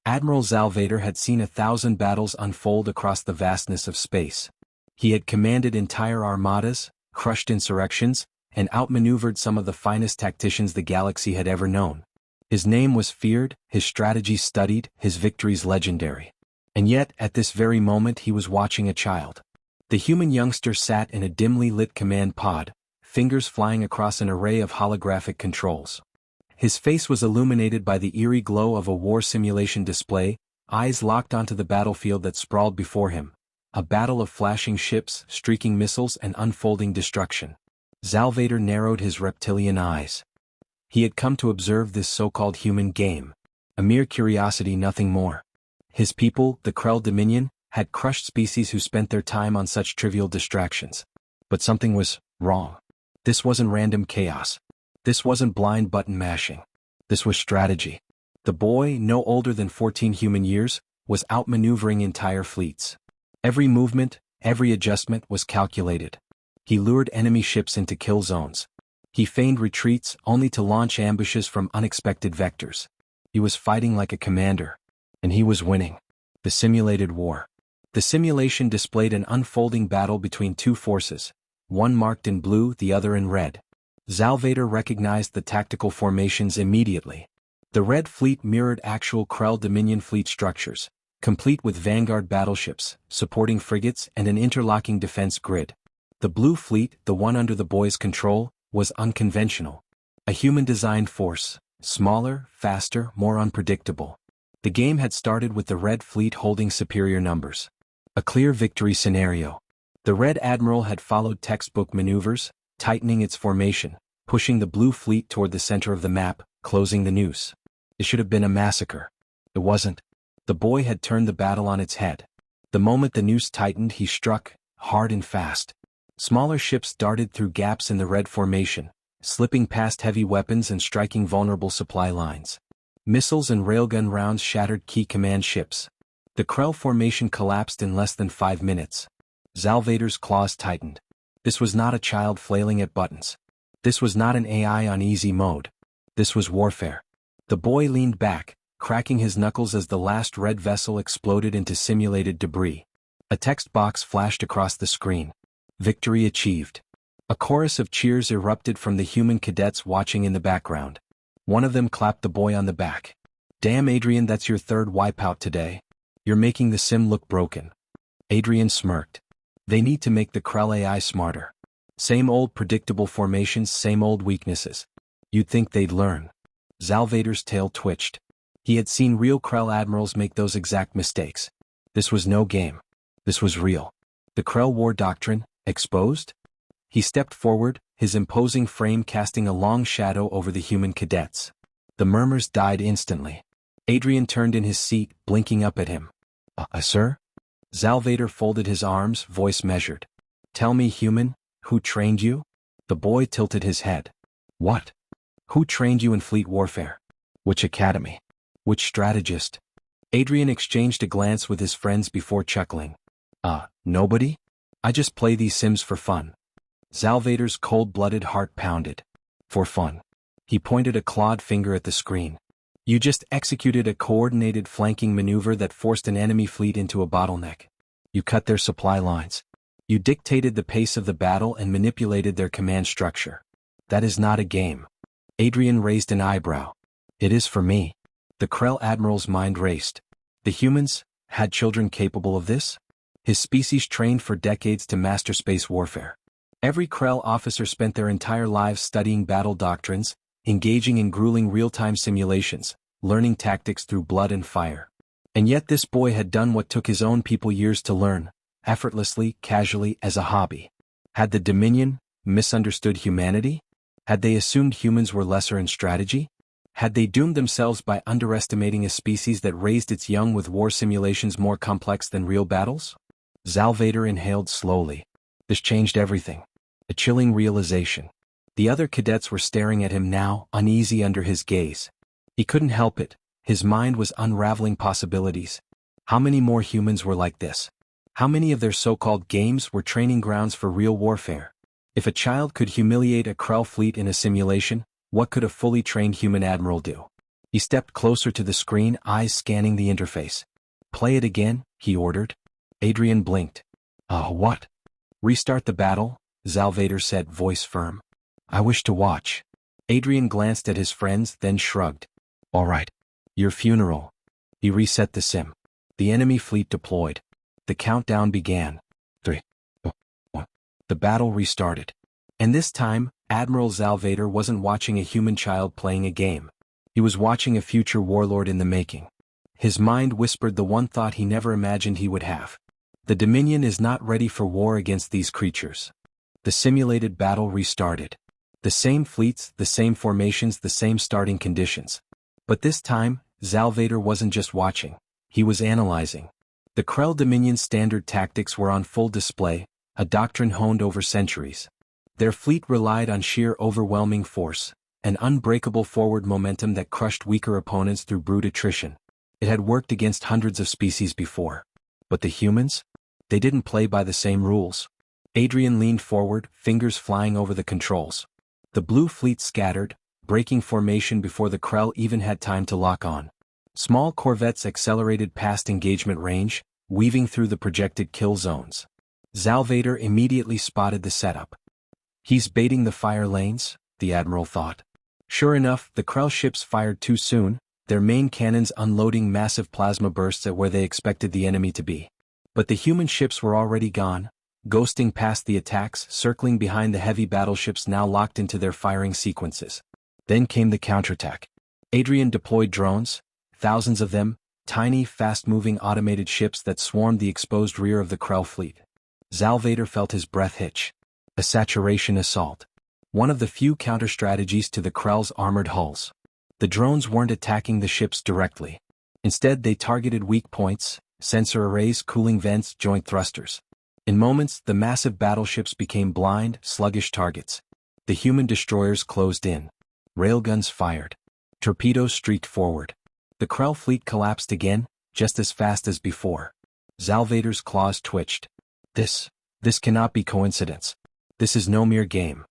Admiral Zalvator had seen 1,000 battles unfold across the vastness of space. He had commanded entire armadas, crushed insurrections, and outmaneuvered some of the finest tacticians the galaxy had ever known. His name was feared, his strategies studied, his victories legendary. And yet, at this very moment he was watching a child. The human youngster sat in a dimly lit command pod, fingers flying across an array of holographic controls. His face was illuminated by the eerie glow of a war simulation display, eyes locked onto the battlefield that sprawled before him. A battle of flashing ships, streaking missiles, and unfolding destruction. Zalvator narrowed his reptilian eyes. He had come to observe this so-called human game. A mere curiosity, nothing more. His people, the Krell Dominion, had crushed species who spent their time on such trivial distractions. But something was wrong. This wasn't random chaos. This wasn't blind button mashing. This was strategy. The boy, no older than 14 human years, was outmaneuvering entire fleets. Every movement, every adjustment was calculated. He lured enemy ships into kill zones. He feigned retreats only to launch ambushes from unexpected vectors. He was fighting like a commander. And he was winning. The simulated war. The simulation displayed an unfolding battle between two forces, one marked in blue, the other in red. Zalvator recognized the tactical formations immediately. The Red Fleet mirrored actual Krell Dominion fleet structures, complete with Vanguard battleships, supporting frigates and an interlocking defense grid. The Blue Fleet, the one under the boy's control, was unconventional. A human-designed force, smaller, faster, more unpredictable. The game had started with the Red Fleet holding superior numbers. A clear victory scenario. The Red Admiral had followed textbook maneuvers, tightening its formation, pushing the Blue Fleet toward the center of the map, closing the noose. It should have been a massacre. It wasn't. The boy had turned the battle on its head. The moment the noose tightened, he struck, hard and fast. Smaller ships darted through gaps in the Red formation, slipping past heavy weapons and striking vulnerable supply lines. Missiles and railgun rounds shattered key command ships. The Krell formation collapsed in less than 5 minutes. Zalvator's claws tightened. This was not a child flailing at buttons. This was not an AI on easy mode. This was warfare. The boy leaned back, cracking his knuckles as the last red vessel exploded into simulated debris. A text box flashed across the screen. Victory achieved. A chorus of cheers erupted from the human cadets watching in the background. One of them clapped the boy on the back. "Damn, Adrian, that's your third wipeout today. You're making the sim look broken." Adrian smirked. They need to make the Krell AI smarter. Same old predictable formations, same old weaknesses. You'd think they'd learn. Zalvator's tail twitched. He had seen real Krell admirals make those exact mistakes. This was no game. This was real. The Krell war doctrine, exposed? He stepped forward, his imposing frame casting a long shadow over the human cadets. The murmurs died instantly. Adrian turned in his seat, blinking up at him. Sir?" Zalvator folded his arms, voice measured. "Tell me, human, who trained you?" The boy tilted his head. "What? Who trained you in fleet warfare? Which academy? Which strategist?" Adrian exchanged a glance with his friends before chuckling. Nobody? I just play these sims for fun." Zalvator's cold-blooded heart pounded. "For fun." He pointed a clawed finger at the screen. "You just executed a coordinated flanking maneuver that forced an enemy fleet into a bottleneck. You cut their supply lines. You dictated the pace of the battle and manipulated their command structure. That is not a game." Adrian raised an eyebrow. "It is for me." The Krell Admiral's mind raced. The humans had children capable of this? His species trained for decades to master space warfare. Every Krell officer spent their entire lives studying battle doctrines, engaging in grueling real-time simulations, learning tactics through blood and fire. And yet this boy had done what took his own people years to learn, effortlessly, casually, as a hobby. Had the Dominion misunderstood humanity? Had they assumed humans were lesser in strategy? Had they doomed themselves by underestimating a species that raised its young with war simulations more complex than real battles? Zalvator inhaled slowly. This changed everything. A chilling realization. The other cadets were staring at him now, uneasy under his gaze. He couldn't help it. His mind was unraveling possibilities. How many more humans were like this? How many of their so-called games were training grounds for real warfare? If a child could humiliate a Krell fleet in a simulation, what could a fully trained human admiral do? He stepped closer to the screen, eyes scanning the interface. "Play it again," he ordered. Adrian blinked. What?" "Restart the battle," Zalvader said, voice firm. "I wish to watch." Adrian glanced at his friends, then shrugged. "All right. Your funeral." He reset the sim. The enemy fleet deployed. The countdown began. 3, 2, 1. The battle restarted. And this time, Admiral Zalvader wasn't watching a human child playing a game. He was watching a future warlord in the making. His mind whispered the one thought he never imagined he would have. The Dominion is not ready for war against these creatures. The simulated battle restarted. The same fleets, the same formations, the same starting conditions. But this time, Zalvader wasn't just watching. He was analyzing. The Krell Dominion's standard tactics were on full display, a doctrine honed over centuries. Their fleet relied on sheer overwhelming force, an unbreakable forward momentum that crushed weaker opponents through brute attrition. It had worked against hundreds of species before. But the humans? They didn't play by the same rules. Adrian leaned forward, fingers flying over the controls. The blue fleet scattered, breaking formation before the Krell even had time to lock on. Small corvettes accelerated past engagement range, weaving through the projected kill zones. Zalvader immediately spotted the setup. "He's baiting the fire lanes," the Admiral thought. Sure enough, the Krell ships fired too soon, their main cannons unloading massive plasma bursts at where they expected the enemy to be. But the human ships were already gone, ghosting past the attacks, circling behind the heavy battleships now locked into their firing sequences. Then came the counterattack. Adrian deployed drones, thousands of them, tiny, fast-moving automated ships that swarmed the exposed rear of the Krell fleet. Zalvader felt his breath hitch. A saturation assault. One of the few counter-strategies to the Krell's armored hulls. The drones weren't attacking the ships directly. Instead, they targeted weak points, sensor arrays, cooling vents, joint thrusters. In moments, the massive battleships became blind, sluggish targets. The human destroyers closed in. Railguns fired. Torpedoes streaked forward. The Krell fleet collapsed again, just as fast as before. Zalvader's claws twitched. This cannot be coincidence. This is no mere game.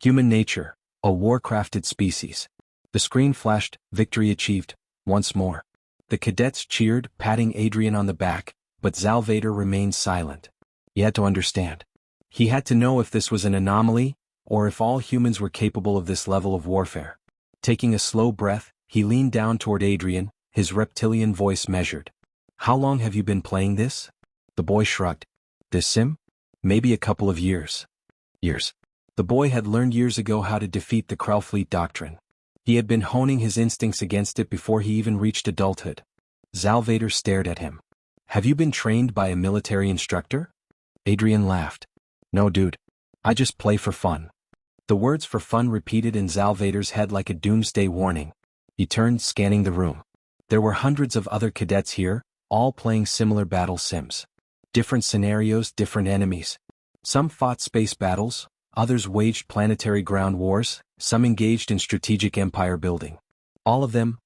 Human nature, a war-crafted species. The screen flashed, victory achieved, once more. The cadets cheered, patting Adrian on the back, but Zalvader remained silent. He had to understand. He had to know if this was an anomaly, or if all humans were capable of this level of warfare. Taking a slow breath, he leaned down toward Adrian, his reptilian voice measured. "How long have you been playing this?" The boy shrugged. "This sim? Maybe a couple of years." Years. The boy had learned years ago how to defeat the Krell fleet doctrine. He had been honing his instincts against it before he even reached adulthood. Zalvader stared at him. "Have you been trained by a military instructor?" Adrian laughed. "No, dude. I just play for fun." The words "for fun" repeated in Zalvader's head like a doomsday warning. He turned, scanning the room. There were hundreds of other cadets here, all playing similar battle sims. Different scenarios, different enemies. Some fought space battles, others waged planetary ground wars, some engaged in strategic empire building. All of them,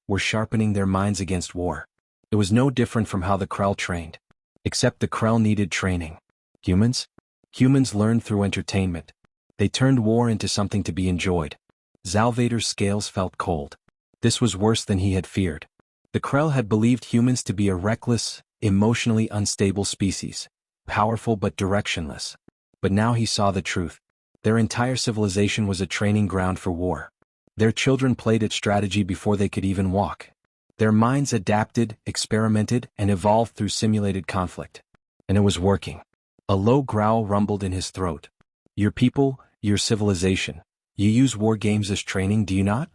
were sharpening their minds against war. It was no different from how the Krell trained. Except the Krell needed training. Humans? Humans learned through entertainment. They turned war into something to be enjoyed. Zalvader's scales felt cold. This was worse than he had feared. The Krell had believed humans to be a reckless, emotionally unstable species, powerful but directionless. But now he saw the truth. Their entire civilization was a training ground for war. Their children played at strategy before they could even walk. Their minds adapted, experimented, and evolved through simulated conflict. And it was working. A low growl rumbled in his throat. "Your people, your civilization. You use war games as training, do you not?"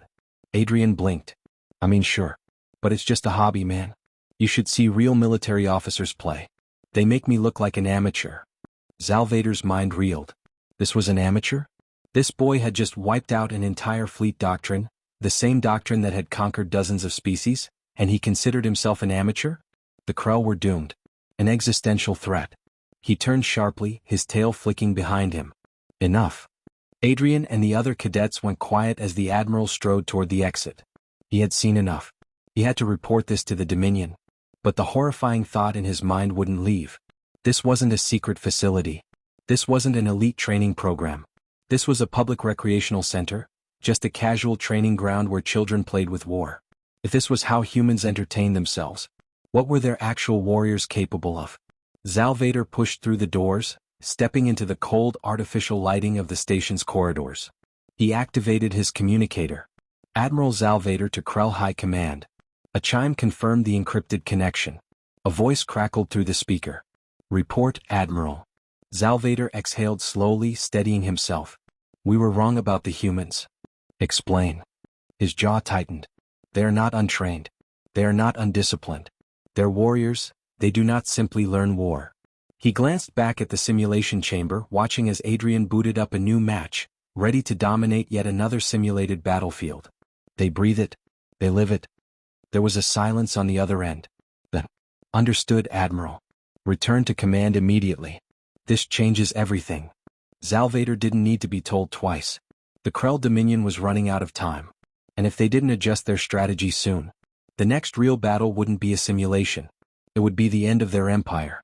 Adrian blinked. "I mean, sure. But it's just a hobby, man. You should see real military officers play. They make me look like an amateur." Zalvader's mind reeled. This was an amateur? This boy had just wiped out an entire fleet doctrine, the same doctrine that had conquered dozens of species, and he considered himself an amateur? The Krell were doomed. An existential threat. He turned sharply, his tail flicking behind him. Enough. Adrian and the other cadets went quiet as the Admiral strode toward the exit. He had seen enough. He had to report this to the Dominion. But the horrifying thought in his mind wouldn't leave. This wasn't a secret facility. This wasn't an elite training program. This was a public recreational center, just a casual training ground where children played with war. If this was how humans entertained themselves, what were their actual warriors capable of? Zalvator pushed through the doors, stepping into the cold artificial lighting of the station's corridors. He activated his communicator. Admiral Zalvator to Krell High Command. A chime confirmed the encrypted connection. A voice crackled through the speaker. Report, Admiral. Zalvator exhaled slowly, steadying himself. We were wrong about the humans. Explain. His jaw tightened. They are not untrained. They are not undisciplined. They're warriors. They do not simply learn war. He glanced back at the simulation chamber, watching as Adrian booted up a new match, ready to dominate yet another simulated battlefield. They breathe it. They live it. There was a silence on the other end. Understood, Admiral. Return to command immediately. This changes everything. Zalvator didn't need to be told twice. The Krell Dominion was running out of time. And if they didn't adjust their strategy soon, the next real battle wouldn't be a simulation. It would be the end of their empire.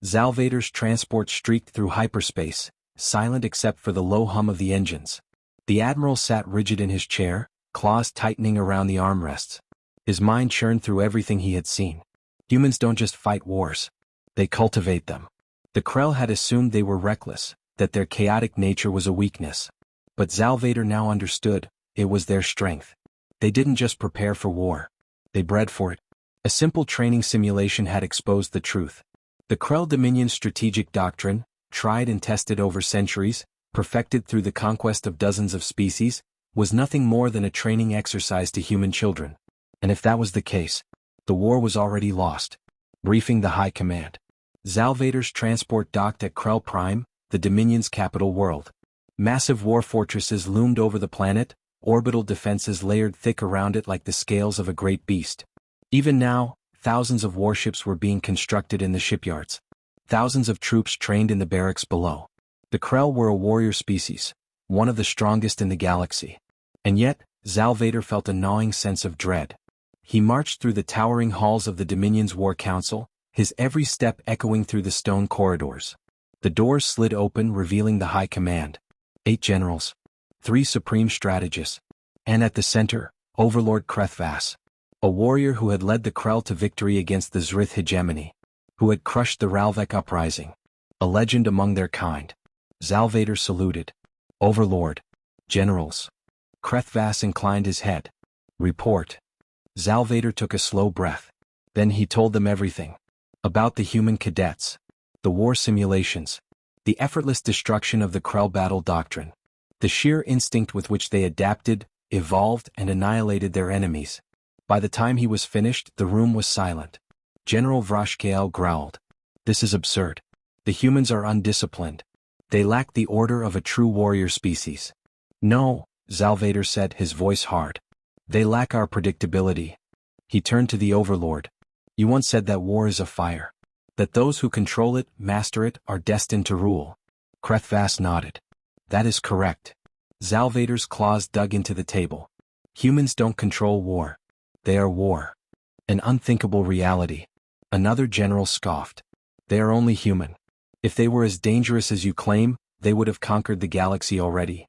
Zalvator's transport streaked through hyperspace, silent except for the low hum of the engines. The Admiral sat rigid in his chair, claws tightening around the armrests. His mind churned through everything he had seen. Humans don't just fight wars. They cultivate them. The Krell had assumed they were reckless, that their chaotic nature was a weakness. But Zalvator now understood, it was their strength. They didn't just prepare for war. They bred for it. A simple training simulation had exposed the truth. The Krell Dominion's strategic doctrine, tried and tested over centuries, perfected through the conquest of dozens of species, was nothing more than a training exercise to human children. And if that was the case, the war was already lost. Briefing the High Command. Zalvator's transport docked at Krell Prime, the Dominion's capital world. Massive war fortresses loomed over the planet, orbital defenses layered thick around it like the scales of a great beast. Even now, thousands of warships were being constructed in the shipyards. Thousands of troops trained in the barracks below. The Krell were a warrior species, one of the strongest in the galaxy. And yet, Zalvator felt a gnawing sense of dread. He marched through the towering halls of the Dominion's War Council, his every step echoing through the stone corridors. The doors slid open, revealing the High Command. 8 generals. 3 supreme strategists. And at the center, Overlord Krethvas. A warrior who had led the Krell to victory against the Zrith hegemony. Who had crushed the Ralvek uprising. A legend among their kind. Zalvator saluted. Overlord. Generals. Krethvas inclined his head. Report. Zalvator took a slow breath. Then he told them everything. About the human cadets. The war simulations. The effortless destruction of the Krell battle doctrine. The sheer instinct with which they adapted, evolved, and annihilated their enemies. By the time he was finished, the room was silent. General Vrashkael growled. This is absurd. The humans are undisciplined. They lack the order of a true warrior species. No, Zalvator said, his voice hard. They lack our predictability. He turned to the Overlord. You once said that war is a fire. That those who control it, master it, are destined to rule. Krethvas nodded. That is correct. Zalvator's claws dug into the table. Humans don't control war. They are war. An unthinkable reality. Another general scoffed. They are only human. If they were as dangerous as you claim, they would have conquered the galaxy already.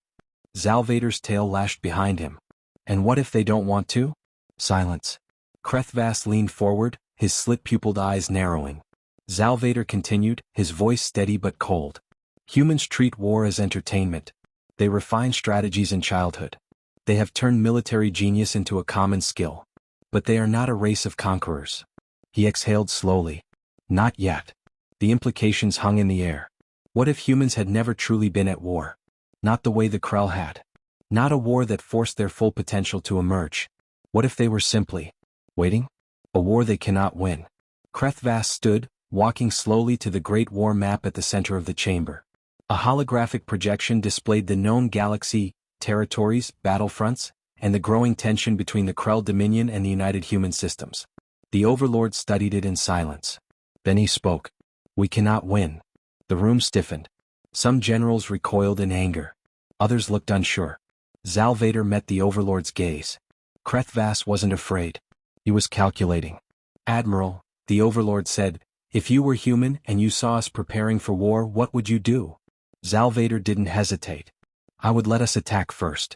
Zalvator's tail lashed behind him. And what if they don't want to? Silence. Krethvas leaned forward, his slit-pupiled eyes narrowing. Zalvator continued, his voice steady but cold. Humans treat war as entertainment. They refine strategies in childhood. They have turned military genius into a common skill. But they are not a race of conquerors. He exhaled slowly. Not yet. The implications hung in the air. What if humans had never truly been at war? Not the way the Krell had. Not a war that forced their full potential to emerge. What if they were simply waiting? A war they cannot win. Krethvas stood, walking slowly to the Great War map at the center of the chamber. A holographic projection displayed the known galaxy, territories, battlefronts, and the growing tension between the Krell Dominion and the United Human Systems. The Overlord studied it in silence. Then he spoke. We cannot win. The room stiffened. Some generals recoiled in anger. Others looked unsure. Zalvator met the Overlord's gaze. Krethvas wasn't afraid. He was calculating. Admiral, the Overlord said, if you were human and you saw us preparing for war, what would you do? Zalvator didn't hesitate. I would let us attack first.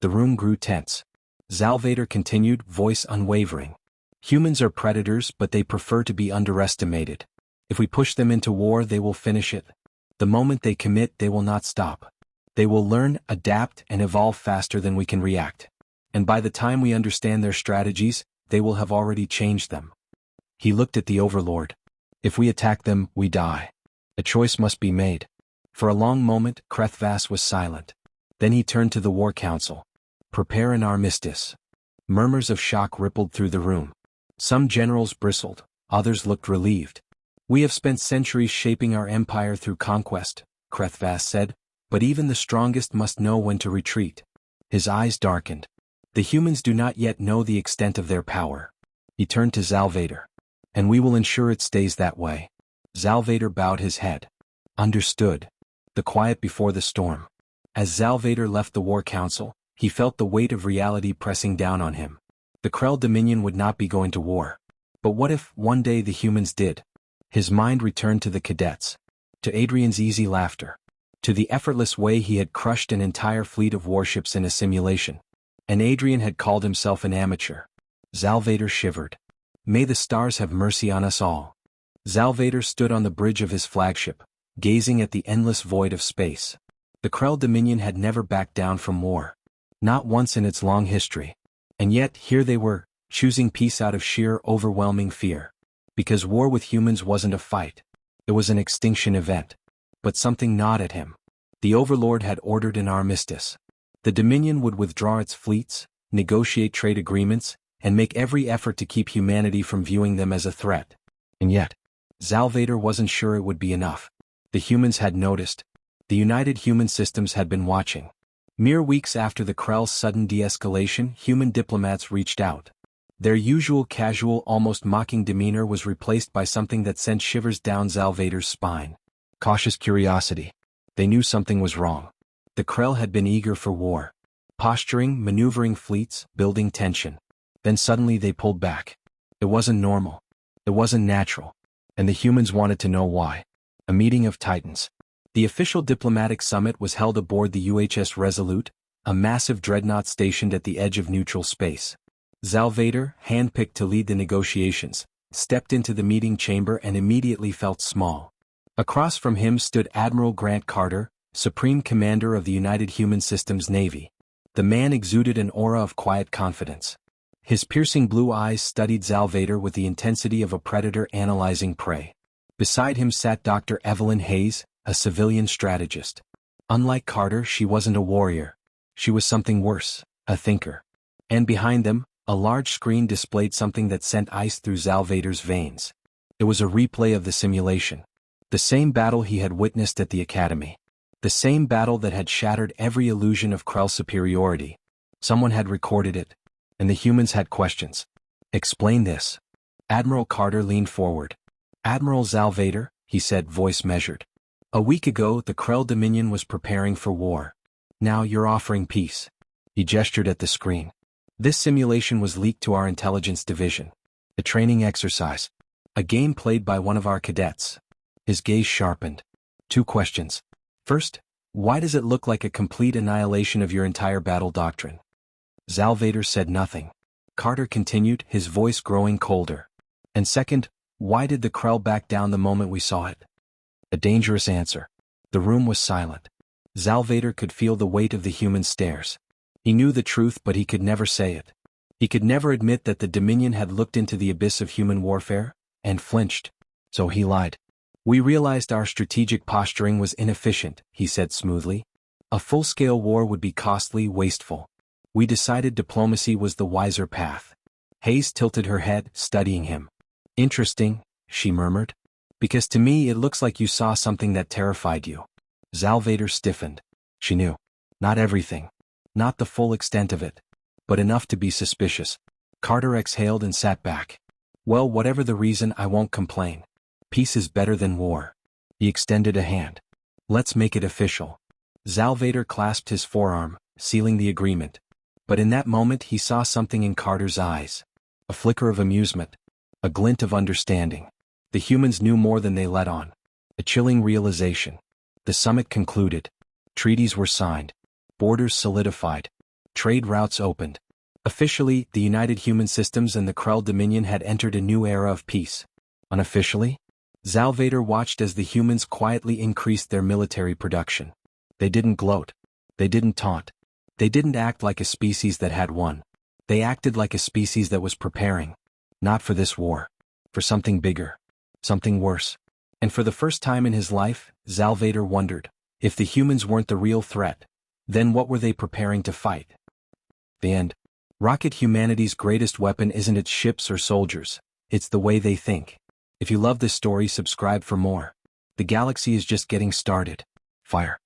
The room grew tense. Salvator continued, voice unwavering. Humans are predators, but they prefer to be underestimated. If we push them into war, they will finish it. The moment they commit, they will not stop. They will learn, adapt, and evolve faster than we can react. And by the time we understand their strategies, they will have already changed them. He looked at the Overlord. If we attack them, we die. A choice must be made. For a long moment, Krethvas was silent. Then he turned to the War Council. Prepare an armistice. Murmurs of shock rippled through the room. Some generals bristled, others looked relieved. We have spent centuries shaping our empire through conquest, Krethvas said, but even the strongest must know when to retreat. His eyes darkened. The humans do not yet know the extent of their power. He turned to Salvator. And we will ensure it stays that way. Salvator bowed his head. Understood. The quiet before the storm. As Salvator left the War Council, he felt the weight of reality pressing down on him. The Krell Dominion would not be going to war. But what if, one day, the humans did? His mind returned to the cadets. To Adrian's easy laughter. To the effortless way he had crushed an entire fleet of warships in a simulation. And Adrian had called himself an amateur. Salvator shivered. May the stars have mercy on us all. Salvator stood on the bridge of his flagship, gazing at the endless void of space. The Krell Dominion had never backed down from war. Not once in its long history. And yet, here they were, choosing peace out of sheer, overwhelming fear. Because war with humans wasn't a fight. It was an extinction event. But something gnawed at him. The Overlord had ordered an armistice. The Dominion would withdraw its fleets, negotiate trade agreements, and make every effort to keep humanity from viewing them as a threat. And yet, Salvator wasn't sure it would be enough. The humans had noticed. The United Human Systems had been watching. Mere weeks after the Krell's sudden de-escalation, human diplomats reached out. Their usual casual, almost mocking demeanor was replaced by something that sent shivers down Salvator's spine. Cautious curiosity. They knew something was wrong. The Krell had been eager for war. Posturing, maneuvering fleets, building tension. Then suddenly they pulled back. It wasn't normal. It wasn't natural. And the humans wanted to know why. A meeting of titans. The official diplomatic summit was held aboard the UHS Resolute, a massive dreadnought stationed at the edge of neutral space. Salvator, handpicked to lead the negotiations, stepped into the meeting chamber and immediately felt small. Across from him stood Admiral Grant Carter, Supreme Commander of the United Human Systems Navy. The man exuded an aura of quiet confidence. His piercing blue eyes studied Salvator with the intensity of a predator analyzing prey. Beside him sat Dr. Evelyn Hayes, a civilian strategist. Unlike Carter, she wasn't a warrior. She was something worse, a thinker. And behind them, a large screen displayed something that sent ice through Salvator's veins. It was a replay of the simulation. The same battle he had witnessed at the academy. The same battle that had shattered every illusion of Krell superiority. Someone had recorded it. And the humans had questions. Explain this. Admiral Carter leaned forward. Admiral Salvator, he said, voice measured. A week ago, the Krell Dominion was preparing for war. Now you're offering peace. He gestured at the screen. This simulation was leaked to our intelligence division. A training exercise. A game played by one of our cadets. His gaze sharpened. 2 questions. First, why does it look like a complete annihilation of your entire battle doctrine? Salvator said nothing. Carter continued, his voice growing colder. And second, why did the Krell back down the moment we saw it? A dangerous answer. The room was silent. Salvator could feel the weight of the human stares. He knew the truth, but he could never say it. He could never admit that the Dominion had looked into the abyss of human warfare, and flinched. So he lied. We realized our strategic posturing was inefficient, he said smoothly. A full-scale war would be costly, wasteful. We decided diplomacy was the wiser path. Hayes tilted her head, studying him. Interesting, she murmured. Because to me it looks like you saw something that terrified you. Salvator stiffened. She knew. Not everything. Not the full extent of it. But enough to be suspicious. Carter exhaled and sat back. Well, whatever the reason, I won't complain. Peace is better than war. He extended a hand. Let's make it official. Salvator clasped his forearm, sealing the agreement. But in that moment he saw something in Carter's eyes. A flicker of amusement. A glint of understanding. The humans knew more than they let on. A chilling realization. The summit concluded. Treaties were signed. Borders solidified. Trade routes opened. Officially, the United Human Systems and the Krell Dominion had entered a new era of peace. Unofficially, Zalvator watched as the humans quietly increased their military production. They didn't gloat. They didn't taunt. They didn't act like a species that had won. They acted like a species that was preparing. Not for this war. For something bigger. Something worse. And for the first time in his life, Zalvator wondered, if the humans weren't the real threat, then what were they preparing to fight? The end. Rocket humanity's greatest weapon isn't its ships or soldiers, it's the way they think. If you love this story, subscribe for more. The galaxy is just getting started. Fire.